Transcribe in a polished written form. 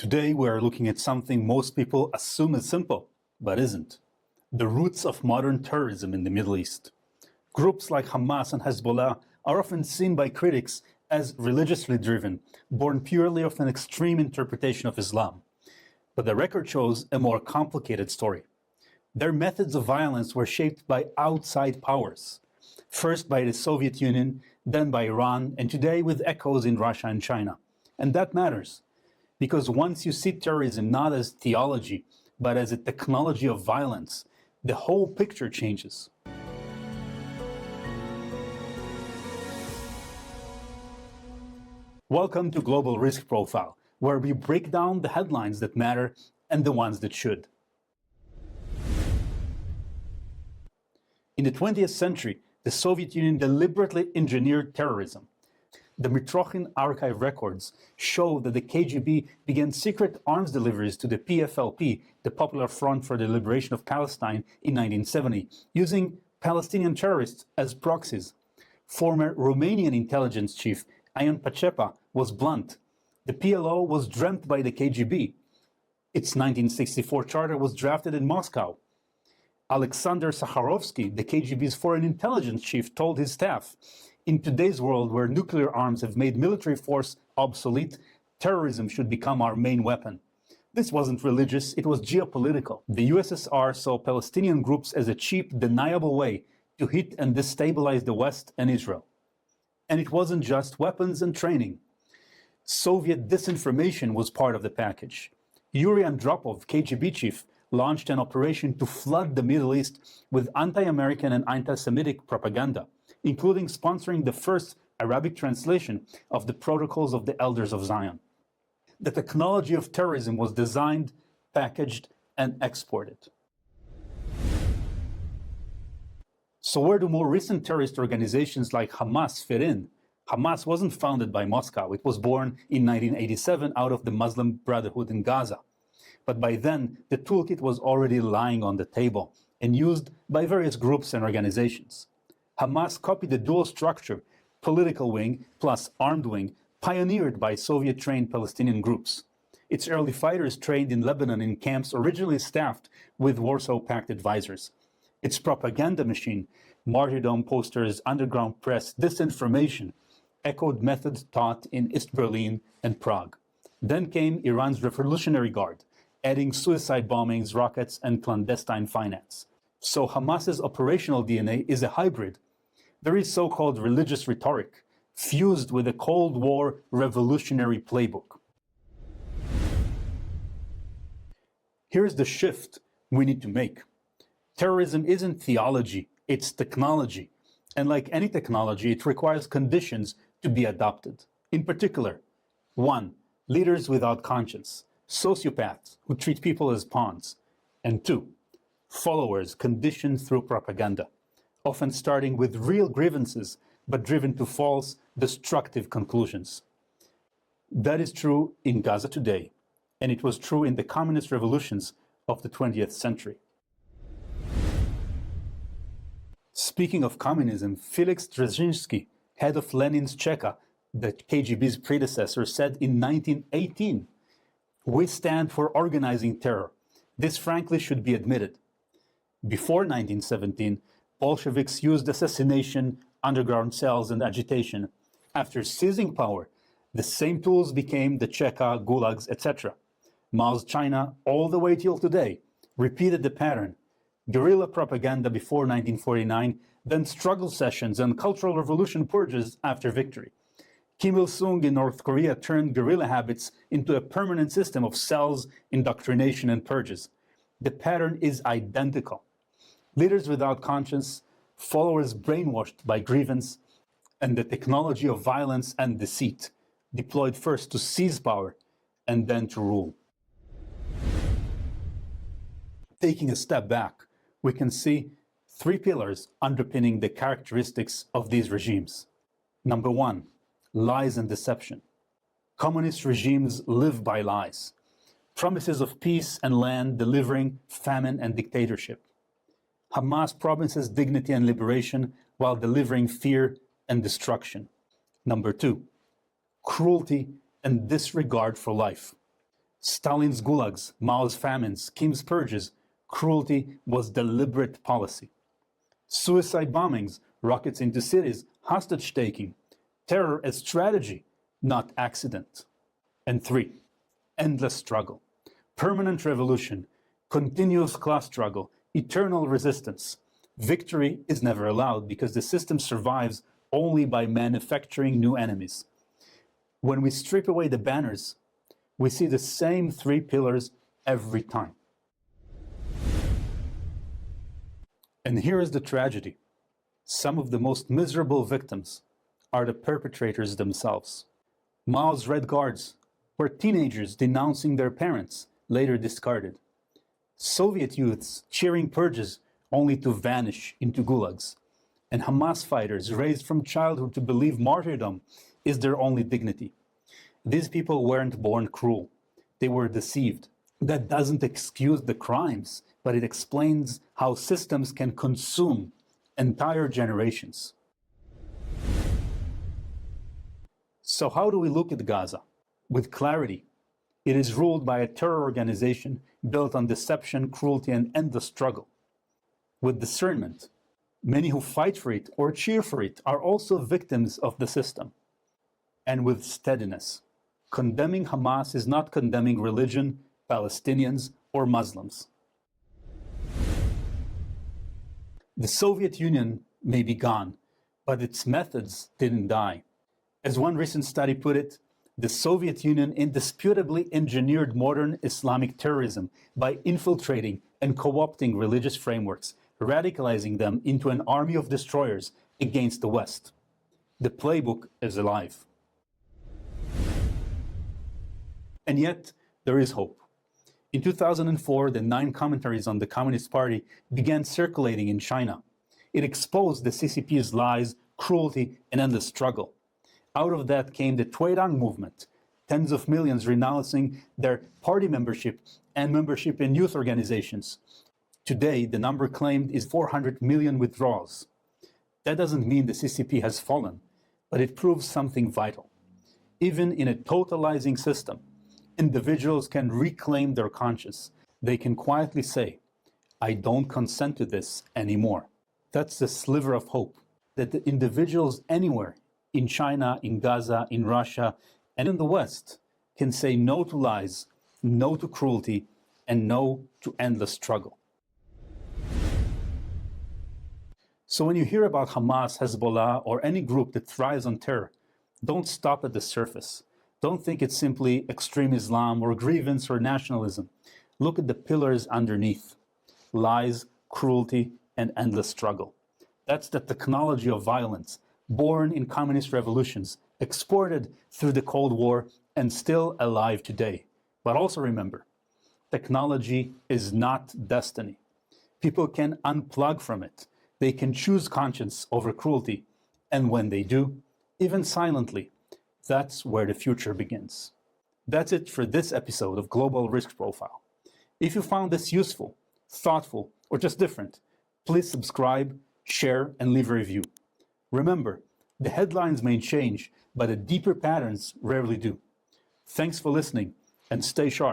Today we are looking at something most people assume is simple, but isn't. The roots of modern terrorism in the Middle East. Groups like Hamas and Hezbollah are often seen by critics as religiously driven, born purely of an extreme interpretation of Islam. But the record shows a more complicated story. Their methods of violence were shaped by outside powers, first by the Soviet Union, then by Iran, and today with echoes in Russia and China. And that matters, because once you see terrorism not as theology, but as a technology of violence, the whole picture changes. Welcome to Global Risk Profile, where we break down the headlines that matter and the ones that should. In the 20th century, the Soviet Union deliberately engineered terrorism. The Mitrokhin archive records show that the KGB began secret arms deliveries to the PFLP, the Popular Front for the Liberation of Palestine, in 1970, using Palestinian terrorists as proxies. Former Romanian intelligence chief Ion Pacepa was blunt. The PLO was dreamt by the KGB. Its 1964 charter was drafted in Moscow. Alexander Sakharovsky, the KGB's foreign intelligence chief, told his staff, "In today's world where nuclear arms have made military force obsolete, terrorism should become our main weapon." This wasn't religious, it was geopolitical. The USSR saw Palestinian groups as a cheap, deniable way to hit and destabilize the West and Israel. And it wasn't just weapons and training. Soviet disinformation was part of the package. Yuri Andropov, KGB chief, launched an operation to flood the Middle East with anti-American and anti-Semitic propaganda, including sponsoring the first Arabic translation of the Protocols of the Elders of Zion. The technology of terrorism was designed, packaged, and exported. So where do more recent terrorist organizations like Hamas fit in? Hamas wasn't founded by Moscow. It was born in 1987 out of the Muslim Brotherhood in Gaza. But by then, the toolkit was already lying on the table and used by various groups and organizations. Hamas copied the dual structure, political wing plus armed wing, pioneered by Soviet-trained Palestinian groups. Its early fighters trained in Lebanon in camps originally staffed with Warsaw Pact advisors. Its propaganda machine, martyrdom posters, underground press, disinformation, echoed methods taught in East Berlin and Prague. Then came Iran's Revolutionary Guard, adding suicide bombings, rockets, and clandestine finance. So Hamas's operational DNA is a hybrid. There is so-called religious rhetoric, fused with a Cold War revolutionary playbook. Here's the shift we need to make. Terrorism isn't theology, it's technology. And like any technology, it requires conditions to be adopted. In particular, 1. Leaders without conscience, sociopaths who treat people as pawns. And 2. Followers conditioned through propaganda, often starting with real grievances, but driven to false, destructive conclusions. That is true in Gaza today, and it was true in the communist revolutions of the 20th century. Speaking of communism, Felix Dzerzhinsky, head of Lenin's Cheka, the KGB's predecessor, said in 1918, "We stand for organizing terror. This frankly should be admitted." Before 1917, Bolsheviks used assassination, underground cells, and agitation. After seizing power, the same tools became the Cheka, gulags, etc. Mao's China, all the way till today, repeated the pattern. Guerrilla propaganda before 1949, then struggle sessions and cultural revolution purges after victory. Kim Il-sung in North Korea turned guerrilla habits into a permanent system of cells, indoctrination, and purges. The pattern is identical. Leaders without conscience, followers brainwashed by grievance, and the technology of violence and deceit, deployed first to seize power and then to rule. Taking a step back, we can see 3 pillars underpinning the characteristics of these regimes. Number 1, lies and deception. Communist regimes live by lies. Promises of peace and land delivering famine and dictatorship. Hamas promises dignity and liberation while delivering fear and destruction. Number 2, cruelty and disregard for life. Stalin's gulags, Mao's famines, Kim's purges, cruelty was deliberate policy. Suicide bombings, rockets into cities, hostage-taking, terror as strategy, not accident. And 3, endless struggle, permanent revolution, continuous class struggle, eternal resistance. Victory is never allowed because the system survives only by manufacturing new enemies. When we strip away the banners, we see the same 3 pillars every time. And here is the tragedy. Some of the most miserable victims are the perpetrators themselves. Mao's Red Guards were teenagers denouncing their parents, later discarded. Soviet youths cheering purges only to vanish into gulags. And Hamas fighters raised from childhood to believe martyrdom is their only dignity. These people weren't born cruel. They were deceived. That doesn't excuse the crimes, but it explains how systems can consume entire generations. So how do we look at Gaza? With clarity. It is ruled by a terror organization built on deception, cruelty, and endless struggle. With discernment, many who fight for it or cheer for it are also victims of the system. And with steadiness, condemning Hamas is not condemning religion, Palestinians, or Muslims. The Soviet Union may be gone, but its methods didn't die. As one recent study put it, the Soviet Union indisputably engineered modern Islamic terrorism by infiltrating and co-opting religious frameworks, radicalizing them into an army of destroyers against the West. The playbook is alive. And yet, there is hope. In 2004, the 9 commentaries on the Communist Party began circulating in China. It exposed the CCP's lies, cruelty, and endless struggle. Out of that came the Tuareg movement, tens of millions renouncing their party membership and membership in youth organizations. Today, the number claimed is 400 million withdrawals. That doesn't mean the CCP has fallen, but it proves something vital. Even in a totalizing system, individuals can reclaim their conscience. They can quietly say, I don't consent to this anymore. That's the sliver of hope, that the individuals anywhere, in China, in Gaza, in Russia, and in the West, can say no to lies, no to cruelty, and no to endless struggle. So when you hear about Hamas, Hezbollah, or any group that thrives on terror, don't stop at the surface. Don't think it's simply extreme Islam or grievance or nationalism. Look at the pillars underneath: lies, cruelty, and endless struggle. That's the technology of violence, born in communist revolutions, exported through the Cold War, and still alive today. But also remember, technology is not destiny. People can unplug from it. They can choose conscience over cruelty. And when they do, even silently, that's where the future begins. That's it for this episode of Global Risk Profile. If you found this useful, thoughtful, or just different, please subscribe, share, and leave a review. Remember, the headlines may change, but the deeper patterns rarely do. Thanks for listening, and stay sharp.